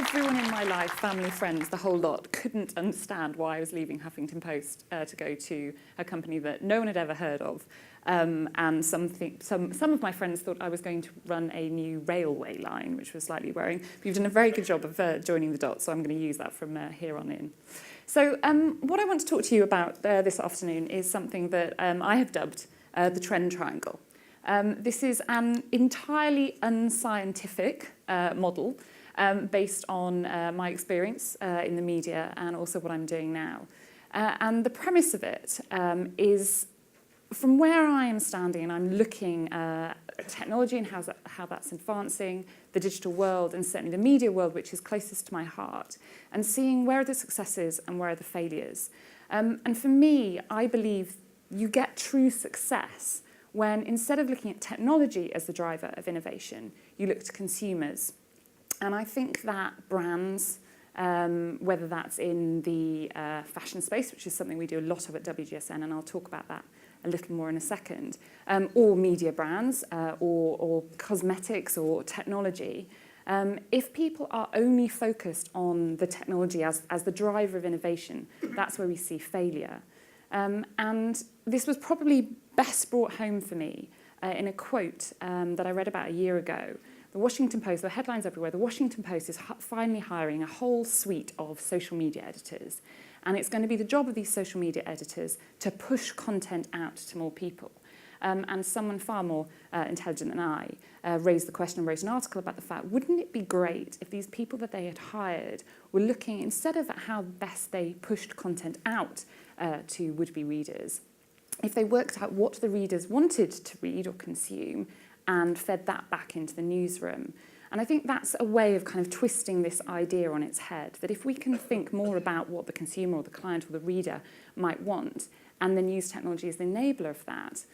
everyone in my life, family, friends, the whole lot, couldn't understand why I was leaving Huffington Post to go to a company that no one had ever heard of. And some of my friends thought I was going to run a new railway line, which was slightly worrying. But you've done a very good job of joining the dots, so I'm going to use that from here on in. So what I want to talk to you about this afternoon is something that I have dubbed the trend triangle. This is an entirely unscientific model based on my experience in the media and also what I'm doing now. And the premise of it is, from where I am standing, and I'm looking at technology and how that's advancing, the digital world, and certainly the media world, which is closest to my heart, and seeing where are the successes and where are the failures. And for me, I believe you get true success when, instead of looking at technology as the driver of innovation, you look to consumers. And I think that brands, whether that's in the fashion space, which is something we do a lot of at WGSN, and I'll talk about that a little more in a second, or media brands, or cosmetics or technology, if people are only focused on the technology as the driver of innovation, that's where we see failure. And this was probably best brought home for me in a quote that I read about a year ago. The Washington Post, there were headlines everywhere, the Washington Post is finally hiring a whole suite of social media editors. And it's going to be the job of these social media editors to push content out to more people. And someone far more intelligent than I raised the question and wrote an article about the fact, wouldn't it be great if these people that they had hired were looking, instead of at how best they pushed content out to would-be readers, if they worked out what the readers wanted to read or consume and fed that back into the newsroom. And I think that's a way of kind of twisting this idea on its head, that if we can think more about what the consumer or the client or the reader might want, and then use technology as the enabler of that,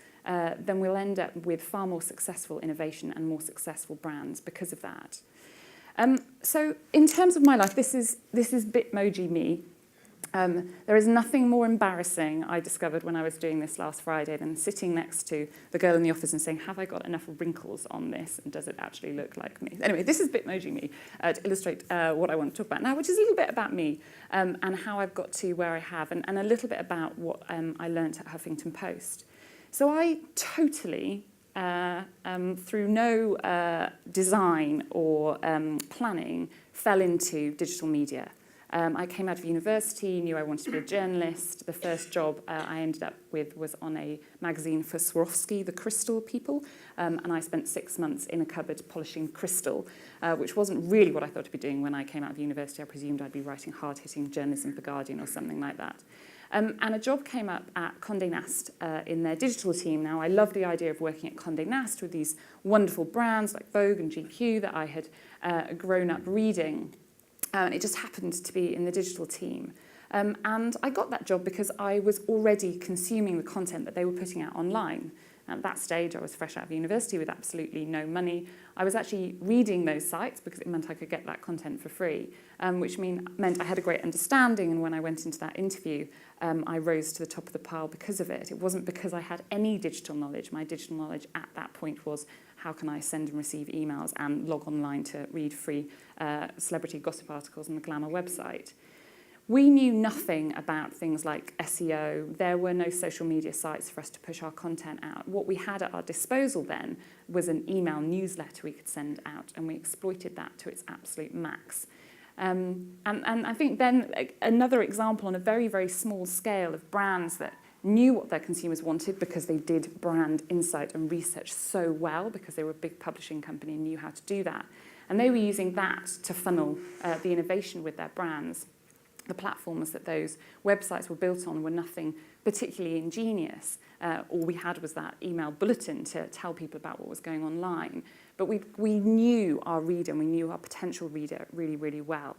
then we'll end up with far more successful innovation and more successful brands because of that. So in terms of my life, this is Bitmoji me. There is nothing more embarrassing, I discovered when I was doing this last Friday, than sitting next to the girl in the office and saying, have I got enough wrinkles on this, and does it actually look like me? Anyway, this is Bitmoji me to illustrate what I want to talk about now, which is a little bit about me and how I've got to where I have, and a little bit about what I learned at Huffington Post. So I totally, through no design or planning, fell into digital media. I came out of university, knew I wanted to be a journalist. The first job I ended up with was on a magazine for Swarovski, the crystal people, and I spent 6 months in a cupboard polishing crystal, which wasn't really what I thought I'd be doing when I came out of university. I presumed I'd be writing hard-hitting journalism for Guardian or something like that. And a job came up at Condé Nast in their digital team. Now, I love the idea of working at Condé Nast with these wonderful brands like Vogue and GQ that I had grown up reading. And it just happened to be in the digital team. And I got that job because I was already consuming the content that they were putting out online. At that stage, I was fresh out of university with absolutely no money. I was actually reading those sites because it meant I could get that content for free, which meant I had a great understanding. And when I went into that interview, I rose to the top of the pile because of it. It wasn't because I had any digital knowledge. My digital knowledge at that point was, how can I send and receive emails and log online to read free celebrity gossip articles on the Glamour website? We knew nothing about things like SEO. There were no social media sites for us to push our content out. What we had at our disposal then was an email newsletter we could send out, and we exploited that to its absolute max. And I think then another example on a very, very small scale of brands that knew what their consumers wanted because they did brand insight and research so well, because they were a big publishing company and knew how to do that. And they were using that to funnel the innovation with their brands. The platforms that those websites were built on were nothing particularly ingenious. All we had was that email bulletin to tell people about what was going online. But we knew our reader, and we knew our potential reader really, really well.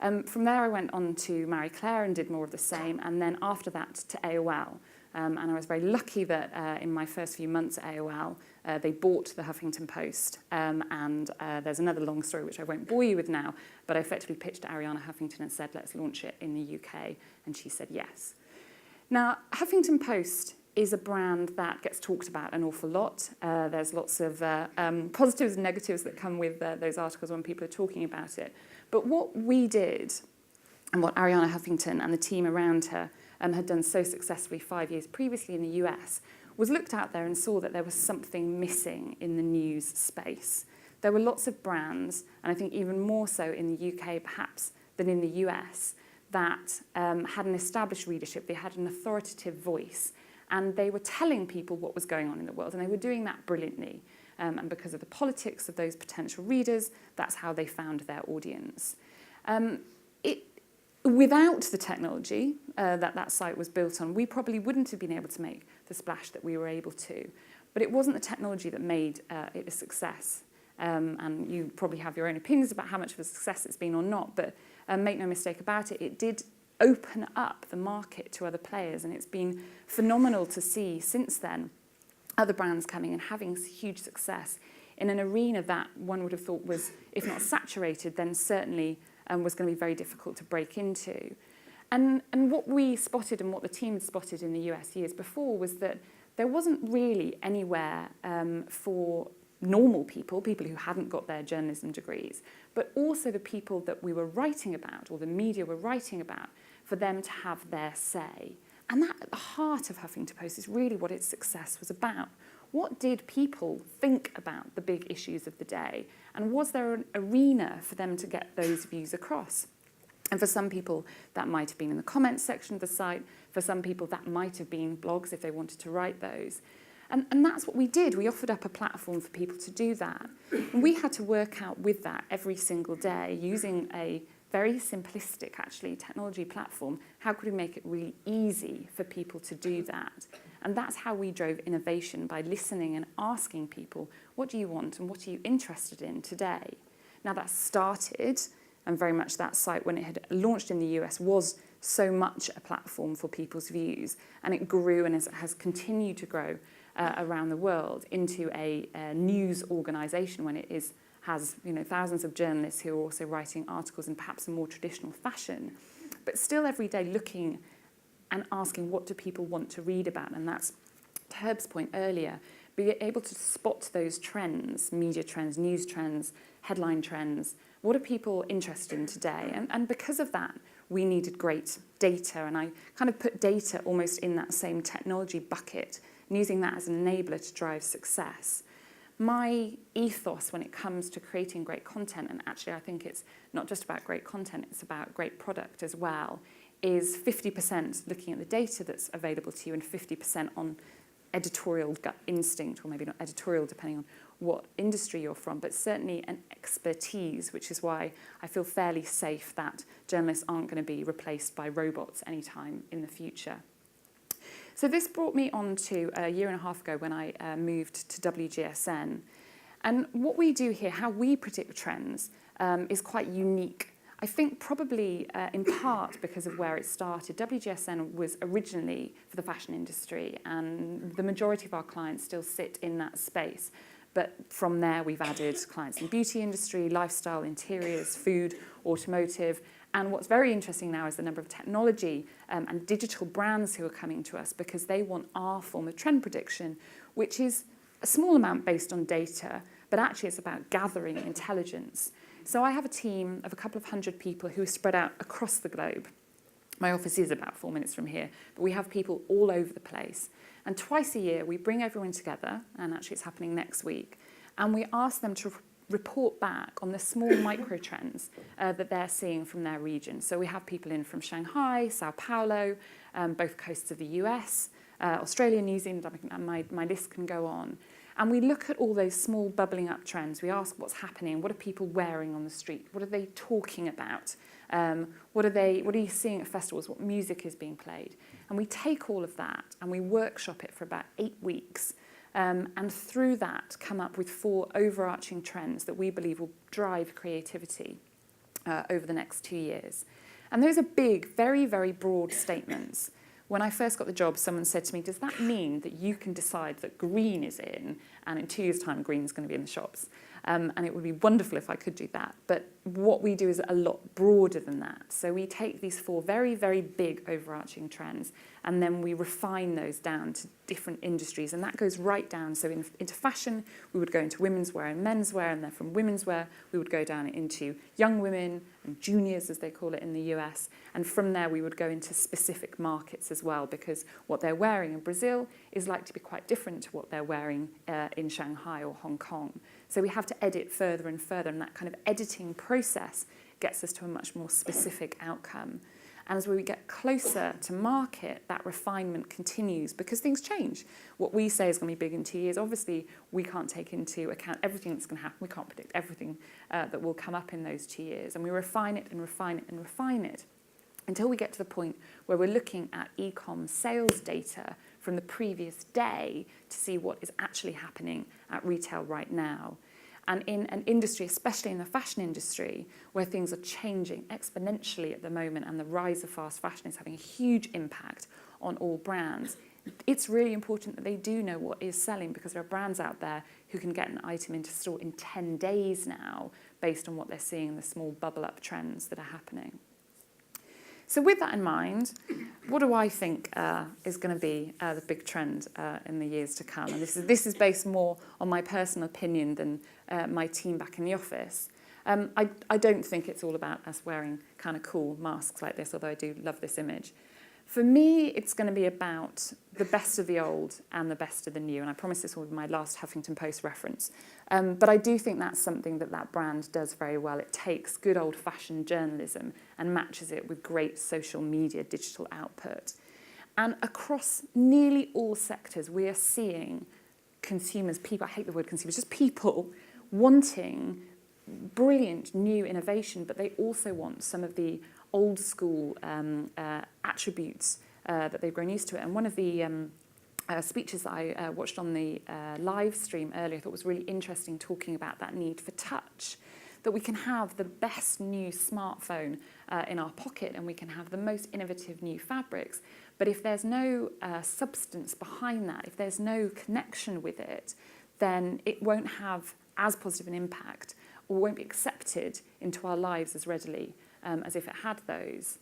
From there, I went on to Marie Claire and did more of the same, and then after that to AOL. And I was very lucky that in my first few months at AOL, they bought the Huffington Post. And there's another long story, which I won't bore you with now, but I effectively pitched to Arianna Huffington and said, let's launch it in the UK. And she said yes. Now, Huffington Post is a brand that gets talked about an awful lot. There's lots of positives and negatives that come with those articles when people are talking about it. But what we did, and what Arianna Huffington and the team around her had done so successfully 5 years previously in the US, was looked out there and saw that there was something missing in the news space. There were lots of brands, and I think even more so in the UK perhaps than in the US, that had an established readership, they had an authoritative voice, and they were telling people what was going on in the world, and they were doing that brilliantly. And because of the politics of those potential readers, that's how they found their audience. Without the technology that site was built on, we probably wouldn't have been able to make the splash that we were able to. But it wasn't the technology that made it a success. And you probably have your own opinions about how much of a success it's been or not, but make no mistake about it, it did open up the market to other players, and it's been phenomenal to see since then other brands coming and having huge success in an arena that one would have thought was, if not saturated, then certainly was going to be very difficult to break into. And what we spotted and what the team had spotted in the US years before was that there wasn't really anywhere for normal people who hadn't got their journalism degrees, but also the people that we were writing about, or the media were writing about, for them to have their say. And that, at the heart of Huffington Post, is really what its success was about. What did people think about the big issues of the day? And was there an arena for them to get those views across? And for some people, that might have been in the comments section of the site. For some people, that might have been blogs if they wanted to write those. And that's what we did. We offered up a platform for people to do that. And we had to work out with that every single day using a very simplistic, actually, technology platform. How could we make it really easy for people to do that? And that's how we drove innovation, by listening and asking people, what do you want and what are you interested in today? Now that started, and very much that site, when it had launched in the US, was so much a platform for people's views. And it grew, and has continued to grow around the world into a news organisation when it has thousands of journalists who are also writing articles in perhaps a more traditional fashion, but still every day looking and asking, what do people want to read about? And that's, to Herb's point earlier, be able to spot those trends, media trends, news trends, headline trends. What are people interested in today? And because of that, we needed great data, and I kind of put data almost in that same technology bucket, and using that as an enabler to drive success. My ethos when it comes to creating great content, and actually I think it's not just about great content, it's about great product as well, is 50% looking at the data that's available to you and 50% on editorial gut instinct, or maybe not editorial depending on what industry you're from, but certainly an expertise, which is why I feel fairly safe that journalists aren't going to be replaced by robots anytime in the future. So this brought me on to a year and a half ago when I moved to WGSN. And what we do here, how we predict trends, is quite unique. I think probably in part because of where it started. WGSN was originally for the fashion industry, and the majority of our clients still sit in that space. But from there, we've added clients in the beauty industry, lifestyle, interiors, food, automotive. And what's very interesting now is the number of technology and digital brands who are coming to us because they want our form of trend prediction, which is a small amount based on data, but actually it's about gathering intelligence. So I have a team of a couple of hundred people who are spread out across the globe. My office is about 4 minutes from here, but we have people all over the place. And twice a year, we bring everyone together, and actually it's happening next week, and we ask them to report back on the small micro trends that they're seeing from their region. So we have people in from Shanghai, Sao Paulo, both coasts of the US, Australia, New Zealand, and my list can go on. And we look at all those small bubbling up trends. We ask what's happening, what are people wearing on the street, what are they talking about, what are you seeing at festivals, what music is being played. And we take all of that and we workshop it for about 8 weeks. And through that come up with 4 overarching trends that we believe will drive creativity over the next 2 years. And those are big, very, very broad statements. When I first got the job, someone said to me, does that mean that you can decide that green is in, and in 2 years' time, green is going to be in the shops? And it would be wonderful if I could do that. But what we do is a lot broader than that. So we take these 4 very, very big overarching trends, and then we refine those down to different industries. And that goes right down. So into fashion, we would go into women's wear and men's wear, and then from women's wear, we would go down into young women and juniors, as they call it in the US. And from there, we would go into specific markets as well, because what they're wearing in Brazil is likely to be quite different to what they're wearing in Shanghai or Hong Kong. So we have to edit further and further, and that kind of editing process gets us to a much more specific outcome. And as we get closer to market, that refinement continues because things change. What we say is going to be big in 2 years, obviously we can't take into account everything that's going to happen. We can't predict everything that will come up in those 2 years. And we refine it and refine it and refine it until we get to the point where we're looking at e-com sales data from the previous day to see what is actually happening at retail right now. And in an industry, especially in the fashion industry, where things are changing exponentially at the moment and the rise of fast fashion is having a huge impact on all brands, it's really important that they do know what is selling, because there are brands out there who can get an item into store in 10 days now based on what they're seeing, the small bubble up trends that are happening. So with that in mind, what do I think is going to be the big trend in the years to come? And this is based more on my personal opinion than my team back in the office. I don't think it's all about us wearing kind of cool masks like this, although I do love this image. For me, it's going to be about the best of the old and the best of the new. And I promise this will be my last Huffington Post reference. But I do think that's something that brand does very well. It takes good old-fashioned journalism and matches it with great social media digital output. And across nearly all sectors, we are seeing consumers, people, I hate the word consumers, just people wanting brilliant new innovation, but they also want some of the old school attributes that they've grown used to it. And one of the speeches that I watched on the live stream earlier I thought was really interesting, talking about that need for touch, that we can have the best new smartphone in our pocket and we can have the most innovative new fabrics, but if there's no substance behind that, if there's no connection with it, then it won't have as positive an impact or won't be accepted into our lives as readily as if it had those.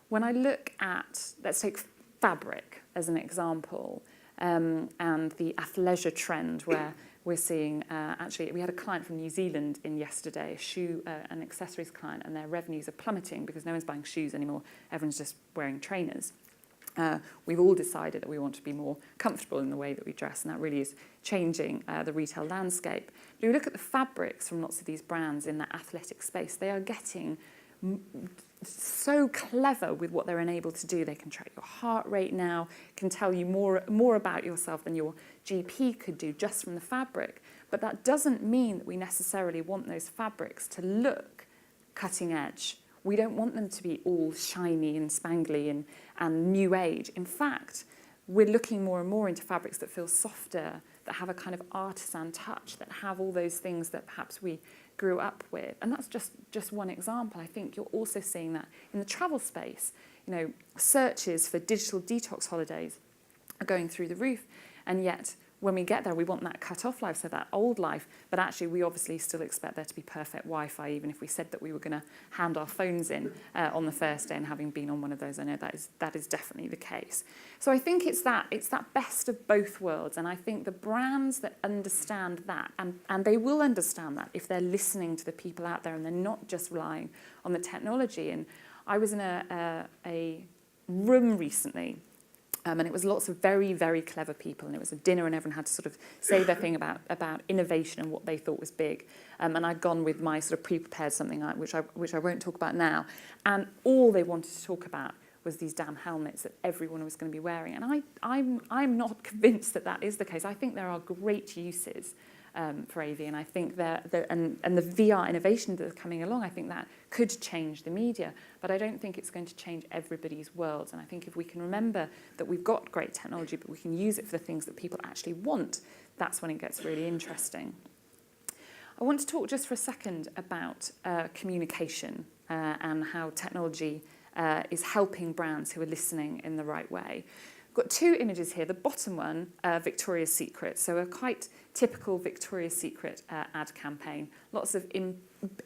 When I look at, let's take fabric as an example, and the athleisure trend, where we're seeing, actually, we had a client from New Zealand in yesterday, a shoe and accessories client, and their revenues are plummeting because no one's buying shoes anymore, everyone's just wearing trainers. We've all decided that we want to be more comfortable in the way that we dress, and that really is changing the retail landscape. But if you look at the fabrics from lots of these brands in that athletic space, they are getting so clever with what they're enabled to do. They can track your heart rate now, can tell you more about yourself than your GP could do just from the fabric. But that doesn't mean that we necessarily want those fabrics to look cutting edge. We don't want them to be all shiny and spangly and new age. In fact, we're looking more and more into fabrics that feel softer, that have a kind of artisan touch, that have all those things that perhaps we grew up with. And that's just one example. I think you're also seeing that in the travel space. You know, searches for digital detox holidays are going through the roof, and yet when we get there, we want that cut-off life, so that old life, but actually we obviously still expect there to be perfect Wi-Fi, even if we said that we were going to hand our phones in on the first day, and having been on one of those, I know that is definitely the case. So I think it's that best of both worlds, and I think the brands that understand that, and they will understand that if they're listening to the people out there and they're not just relying on the technology. And I was in a room recently, and it was lots of very, very clever people, and it was a dinner and everyone had to sort of say their thing about innovation and what they thought was big. And I'd gone with my sort of pre-prepared something which I won't talk about now. And all they wanted to talk about was these damn helmets that everyone was going to be wearing. And I'm not convinced that is the case. I think there are great uses for AV, and I think that the VR innovation that's coming along, I think that could change the media, but I don't think it's going to change everybody's worlds. And I think if we can remember that we've got great technology, but we can use it for the things that people actually want, that's when it gets really interesting. I want to talk just for a second about communication and how technology is helping brands who are listening in the right way. got two images here. The bottom one, Victoria's Secret, so a quite typical Victoria's Secret ad campaign. Lots of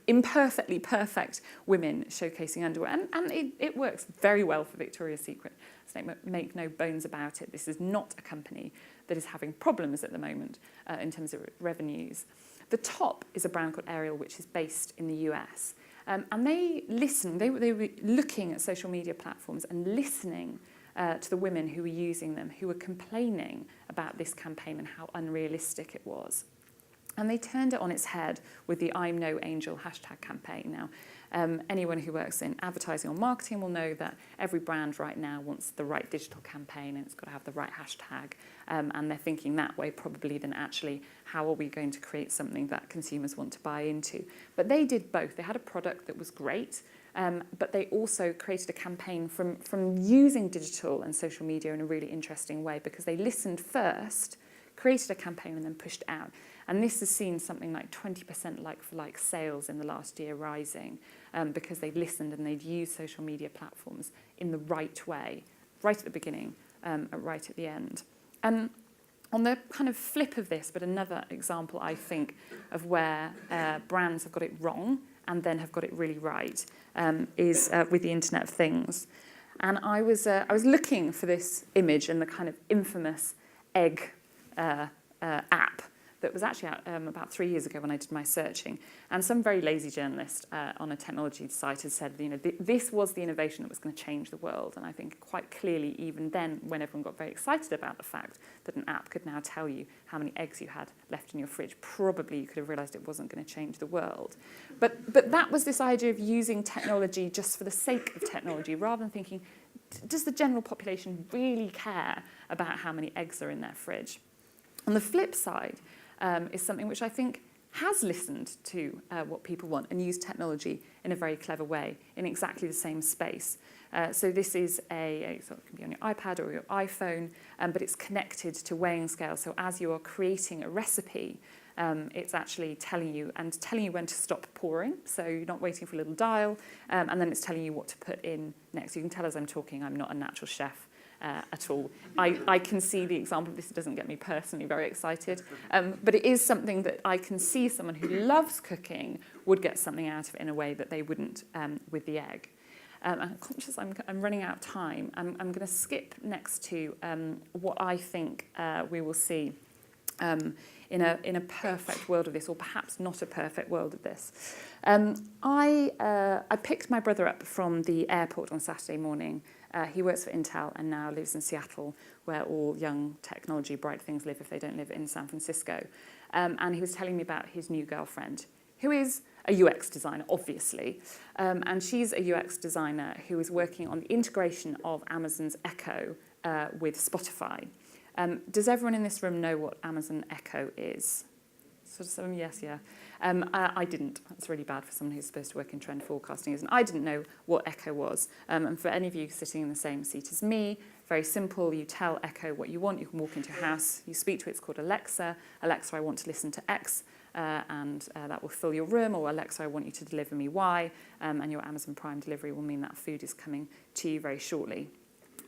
imperfectly perfect women showcasing underwear, and it works very well for Victoria's Secret. So make no bones about it. This is not a company that is having problems at the moment in terms of revenues. The top is a brand called Ariel, which is based in the US. And they listened, they were looking at social media platforms and listening to the women who were using them, who were complaining about this campaign and how unrealistic it was. And they turned it on its head with the I'm No Angel hashtag campaign. Now, anyone who works in advertising or marketing will know that every brand right now wants the right digital campaign and it's got to have the right hashtag. And they're thinking that way probably than actually how are we going to create something that consumers want to buy into. But they did both. They had a product that was great, but they also created a campaign from using digital and social media in a really interesting way, because they listened first, created a campaign and then pushed out. And this has seen something like 20% like-for-like sales in the last year rising, because they'd listened and they'd used social media platforms in the right way, right at the beginning, right at the end. And on the kind of flip of this, but another example, I think, of where brands have got it wrong and then have got it really right, is with the Internet of Things. And I was looking for this image in the kind of infamous egg app that was actually out about 3 years ago when I did my searching. And some very lazy journalist on a technology site had said, this was the innovation that was going to change the world. And I think quite clearly, even then, when everyone got very excited about the fact that an app could now tell you how many eggs you had left in your fridge, probably you could have realised it wasn't going to change the world. But that was this idea of using technology just for the sake of technology, rather than thinking, does the general population really care about how many eggs are in their fridge? On the flip side, is something which I think has listened to what people want and used technology in a very clever way in exactly the same space. So this is so it can be on your iPad or your iPhone, but it's connected to weighing scales. So as you are creating a recipe, it's actually telling you when to stop pouring. So you're not waiting for a little dial, and then it's telling you what to put in next. You can tell as I'm talking, I'm not a natural chef. At all. I can see the example of this. It doesn't get me personally very excited, but it is something that I can see someone who loves cooking would get something out of it in a way that they wouldn't with the egg. I'm conscious I'm running out of time. I'm going to skip next to what I think we will see in a perfect world of this, or perhaps not a perfect world of this. I picked my brother up from the airport on Saturday morning. He works for Intel and now lives in Seattle, where all young technology bright things live if they don't live in San Francisco. And he was telling me about his new girlfriend, who is a UX designer, obviously. And she's a UX designer who is working on the integration of Amazon's Echo with Spotify. Does everyone in this room know what Amazon Echo is? Sort of some yes, yeah. I didn't. That's really bad for someone who's supposed to work in trend forecasting. And I didn't know what Echo was. And for any of you sitting in the same seat as me, very simple. You tell Echo what you want. You can walk into your house. You speak to it. It's called Alexa. Alexa, I want to listen to X, and that will fill your room. Or Alexa, I want you to deliver me Y. And your Amazon Prime delivery will mean that food is coming to you very shortly.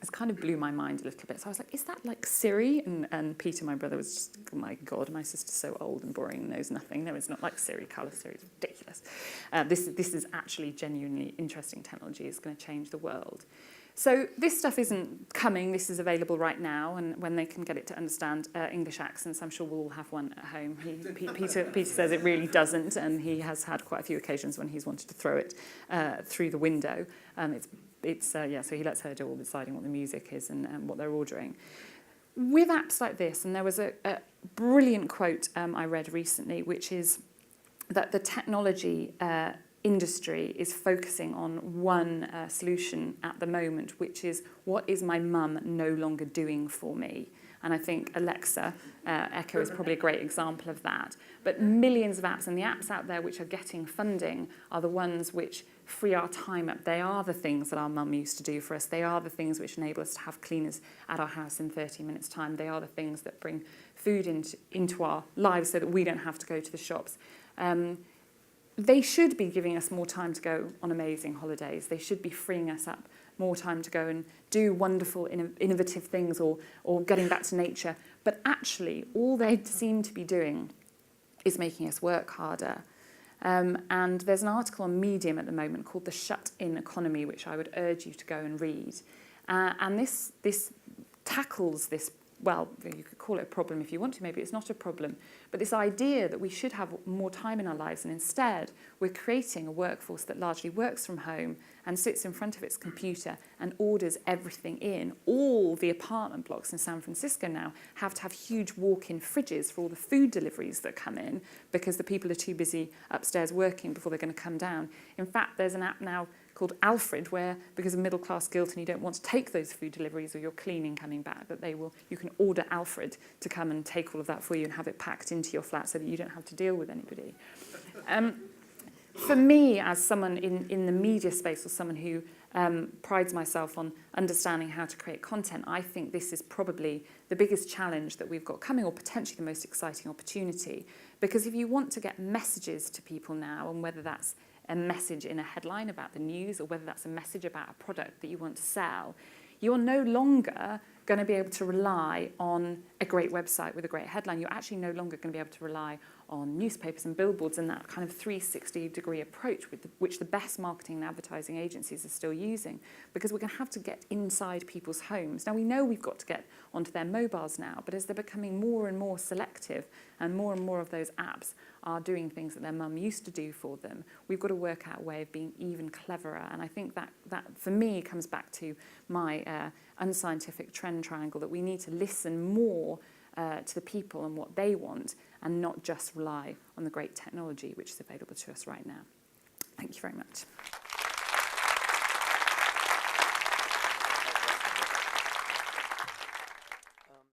It kind of blew my mind a little bit. So I was like, is that like Siri? And Peter, my brother, was just, oh my God, my sister's so old and boring and knows nothing. No, it's not like Siri. Carla Siri is ridiculous. This is actually genuinely interesting technology. It's going to change the world. So this stuff isn't coming. This is available right now. And when they can get it to understand English accents, I'm sure we'll all have one at home. Peter says it really doesn't. And he has had quite a few occasions when he's wanted to throw it through the window. So he lets her do all deciding what the music is and what they're ordering. With apps like this, and there was a brilliant quote I read recently, which is that the technology industry is focusing on one solution at the moment, which is, what is my mum no longer doing for me? And I think Alexa, Echo is probably a great example of that. But millions of apps, and the apps out there which are getting funding are the ones which free our time up. They are the things that our mum used to do for us. They are the things which enable us to have cleaners at our house in 30 minutes' time. They are the things that bring food into our lives so that we don't have to go to the shops. They should be giving us more time to go on amazing holidays. They should be freeing us up more time to go and do wonderful, innovative things or getting back to nature. But actually, all they seem to be doing is making us work harder. And there's an article on Medium at the moment called The Shut-In Economy, which I would urge you to go and read. And this tackles this, well, you could call it a problem if you want to, maybe it's not a problem, but this idea that we should have more time in our lives, and instead we're creating a workforce that largely works from home and sits in front of its computer and orders everything in. All the apartment blocks in San Francisco now have to have huge walk-in fridges for all the food deliveries that come in because the people are too busy upstairs working before they're going to come down. In fact, there's an app now called Alfred, where because of middle-class guilt and you don't want to take those food deliveries or your cleaning coming back, that you can order Alfred to come and take all of that for you and have it packed into your flat so that you don't have to deal with anybody. For me, as someone in the media space or someone who prides myself on understanding how to create content, I think this is probably the biggest challenge that we've got coming, or potentially the most exciting opportunity. Because if you want to get messages to people now, and whether that's a message in a headline about the news or whether that's a message about a product that you want to sell, you're no longer going to be able to rely on a great website with a great headline. You're actually no longer going to be able to rely on newspapers and billboards and that kind of 360-degree approach which the best marketing and advertising agencies are still using, because we're going to have to get inside people's homes. Now, we know we've got to get onto their mobiles now, but as they're becoming more and more selective and more of those apps are doing things that their mum used to do for them, we've got to work out a way of being even cleverer. And I think that for me, comes back to my unscientific trend triangle, that we need to listen more to the people and what they want, and not just rely on the great technology which is available to us right now. Thank you very much.